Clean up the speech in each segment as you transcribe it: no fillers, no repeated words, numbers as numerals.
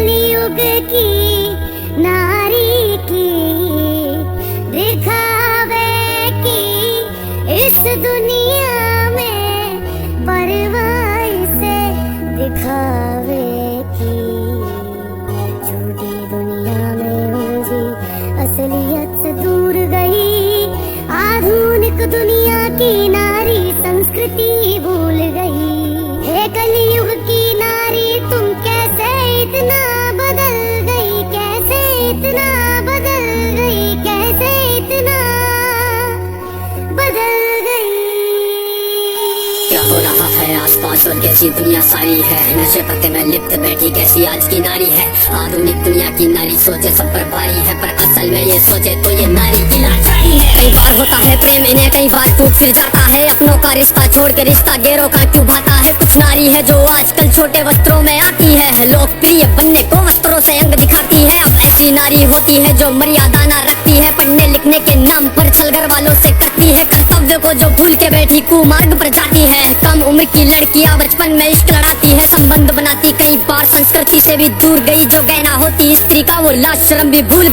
कलयुग की नारी की दिखावे की इस दुनिया में परवाह से दिखावे की झूठी दुनिया में उलझी असलियत से दूर गई आधुनिक दुनिया की नारी संस्कृति भूल गई। हे कलयुग की नारी तुम कैसे इतना बदल गई, कैसे इतना बदल गई, कैसे इतना बदल गई। क्या हो रहा है आसपास और कैसी दुनिया सारी है, नशे पत्ते में लिप्त बैठी कैसी आज की नारी है। आधुनिक दुनिया की नारी सोचे सब पर भारी है, पर असल में ये सोचे तो ये नारी की लाचारी है। कई बार होता है प्रेम इन्हें, कई बार टूट फिर जाता है, अपनों का रिश्ता छोड़ के रिश्ता गैरों का क्यों भाता है। कुछ नारी है जो आजकल छोटे वस्त्रों में आती है, लोकप्रिय बनने को वस्त्रों से अंग दिखाती है। अब ऐसी नारी होती है जो मर्यादा न रखती है, पढ़ने लिखने के नाम पर छल घर वालों से करती है। कर्तव्य को जो भूल के बैठी कुमार्ग पर जाती है, कम उम्र की लड़कियां बचपन में इश्क लड़ाती है, संबंध बनाती कई बार संस्कृति से भी दूर गई। जो गहना होती स्त्री का वो लाज शर्म भी भूल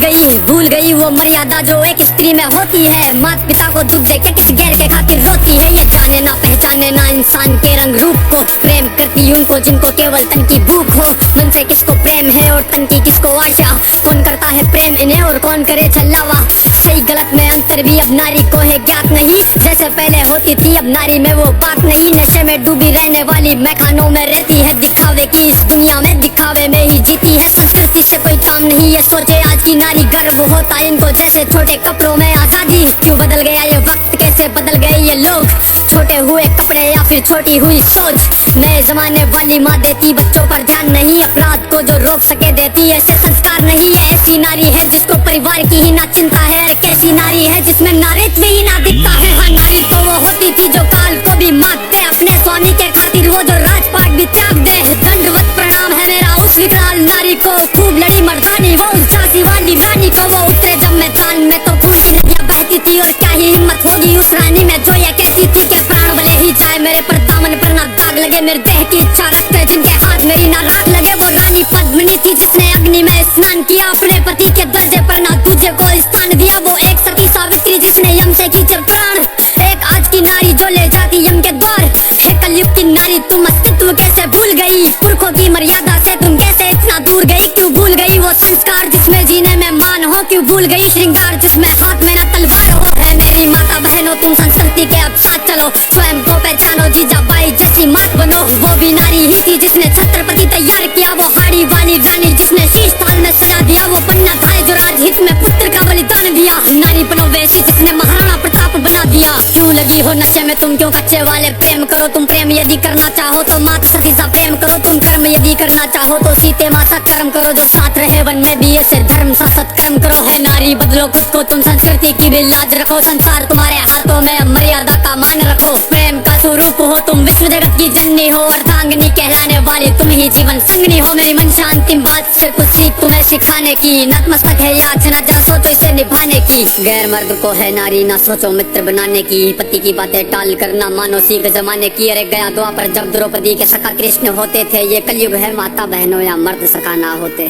गई वो मर्यादा जो एक स्त्री में होती है। माता पिता को दुख देके किसी गैर के खातिर रोती है, ये जाने ना पहचाने ना इंसान के रंग रूप को, प्रेम करती उनको जिनको केवल तन की भूख हो। मन से किसको प्रेम है और तन की किसको आशा, कौन करता है प्रेम इन्हें और कौन करे छलावा। सही गलत में अंतर भी अब नारी को है ज्ञात नहीं, जैसे पहले होती थी अब नारी में वो बात नहीं। नशे में डूबी रहने वाली मैखानों में रहती है, दिखावे की इस दुनिया में दिखावे में ही जीती है। संस्कृति से कोई काम नहीं ये सोचे आज की नारी, गर्व होता इनको जैसे छोटे कपड़ों में आजादी। क्यों बदल गया ये वक्त, कैसे बदल गए ये लोग, छोटे हुए कपड़े या फिर छोटी हुई सोच। नए जमाने वाली माँ देती बच्चों पर ध्यान नहीं, अपराध को जो रोक सके देती ऐसे संस्कार नहीं है। ऐसी नारी है जिसको परिवार की ही ना चिंता है, कैसी नारी है जिसमें नारीत्व ही ना दिखता है। हाँ नारी तो वो होती थी जो काल को भी मारते, अपने स्वामी के खातिर वो जो राजपाट भी त्याग दे। दंडवत प्रणाम है मेरा उस विकराल नारी को, खूब लड़ी मर्दानी वो उस झांसी वाली रानी को। वो उतरे जब मैदान में तो पूरी नदियां बहती थी, और क्या ही हिम्मत होगी उस रानी में जो ये कहती थी कि प्राण भले ही जाए मेरे पर दामन पर ना दाग लगे, मेरे देह की इच्छा रखते जिनके हाथ मेरी ना राख लगे। वो रानी पद्मिनी थी जिसने अग्नि में स्नान किया, अपने पति के दर्जे पर ना दूजे को स्थान दिया। वो एक सती सावित्री जिसने यम से खींचे प्राण, एक आज की नारी जो ले जाती यम के द्वार। है कलयुग की नारी तुम अस्तित्व कैसे भूल गई, पुरखों की मर्यादा से तुम कैसे इतना दूर गई। क्यों भूल गई वो संस्कार जिसमें जीने में मान हो, क्यों भूल गई श्रृंगार जिसमें हाथ में न तलवार हो। है मेरी माता बहनों तुम संस्कृति के अब साथ चलो, स्वयं को पहचानो जीजा बाई जैसी मात बनो। वो भी नारी ही थी जिसने छत्रपति तैयार किया, वो हाड़ी वाली रानी जिसने शीश थाल में सजा दिया। वो पन्ना धाय जो राजहित में पुत्र का बलिदान दिया, नारी बनो वैसी जिसने महाराणा प्रताप बना दिया। क्यों लगी हो नशे में तुम, क्यों कच्चे वाले प्रेम करो तुम। प्रेम यदि करना चाहो तो माता सती सा प्रेम करो तुम, कर्म यदि करना चाहो तो सीते माँ सा कर्म करो। जो साथ रहे वन में भी ऐसे धर्म सा सत्कर्म करो। है नारी बदलो खुद को तुम, संस्कृति की भी लाज रखो, संसार तुम्हारे हाथों में मर्यादा का मान रखो। प्रेम का स्वरूप हो तुम, विश्व जगत की जननी हो, अर्धांगिनी कहलाने वाली तुम ही जीवन संगनी हो। मेरी मन अंतिम बात से कुछ सीख तुम्हें सिखाने की, नतमस्तक है याद ना जा सोचो इसे निभाने की। गैर मर्द को है नारी ना सोचो मित्र बनाने की, पति की बातें टाल कर ना मानो सीख जमाने की। अरे गया द्वापर जब द्रौपदी के सखा कृष्ण होते थे, ये कलयुग है माता बहनों या मर्द सखा ना होते।